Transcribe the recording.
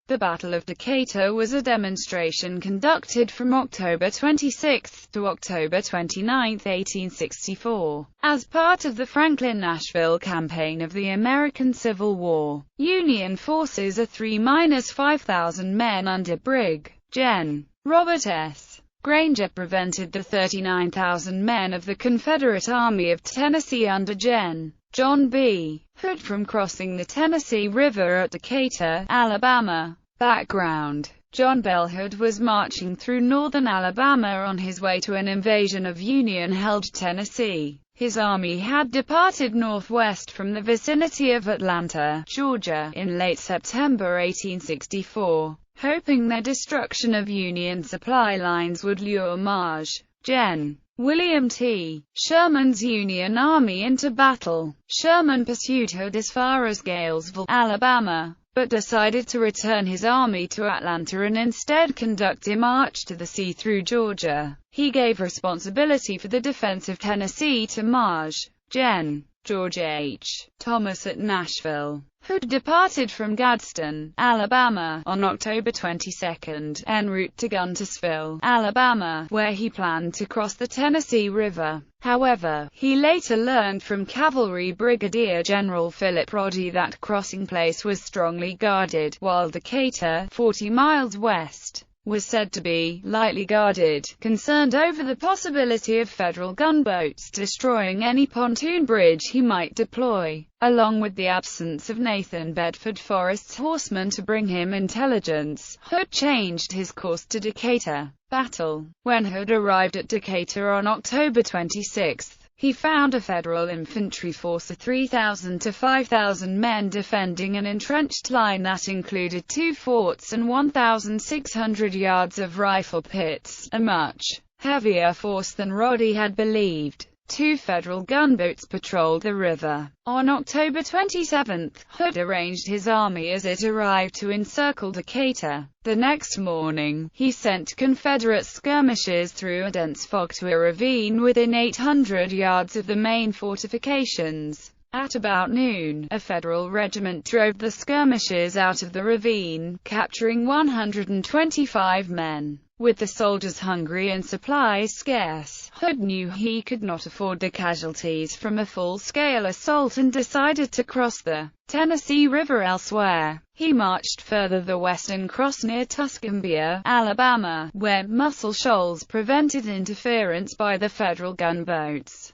The Battle of Decatur was a demonstration conducted from October 26 to October 29, 1864, as part of the Franklin-Nashville Campaign of the American Civil War. Union forces of 3,500 men under Brig. Gen. Robert S. Granger prevented the 39,000 men of the Confederate Army of Tennessee under Gen. John B. Hood from crossing the Tennessee River at Decatur, Alabama. Background: John Bell Hood was marching through northern Alabama on his way to an invasion of Union-held Tennessee. His army had departed northwest from the vicinity of Atlanta, Georgia, in late September 1864, hoping their destruction of Union supply lines would lure Maj. Gen. William T. Sherman's Union Army into battle. Sherman pursued Hood as far as Galesville, Alabama, but decided to return his army to Atlanta and instead conduct a march to the sea through Georgia. He gave responsibility for the defense of Tennessee to Maj. Gen. George H. Thomas at Nashville. Hood departed from Gadsden, Alabama, on October 22, en route to Guntersville, Alabama, where he planned to cross the Tennessee River. However, he later learned from Cavalry Brigadier General Philip Roddy that crossing place was strongly guarded, while Decatur, 40 miles west, was said to be lightly guarded. Concerned over the possibility of Federal gunboats destroying any pontoon bridge he might deploy, along with the absence of Nathan Bedford Forrest's horsemen to bring him intelligence, Hood changed his course to Decatur. Battle. When Hood arrived at Decatur on October 26, he found a Federal infantry force of 3,000 to 5,000 men defending an entrenched line that included 2 forts and 1,600 yards of rifle pits, a much heavier force than Roddy had believed. 2 Federal gunboats patrolled the river. On October 27, Hood arranged his army as it arrived to encircle Decatur. The next morning, he sent Confederate skirmishers through a dense fog to a ravine within 800 yards of the main fortifications. At about noon, a Federal regiment drove the skirmishers out of the ravine, capturing 125 men. With the soldiers hungry and supplies scarce, Hood knew he could not afford the casualties from a full-scale assault and decided to cross the Tennessee River elsewhere. He marched further the western cross near Tuscumbia, Alabama, where Muscle Shoals prevented interference by the Federal gunboats.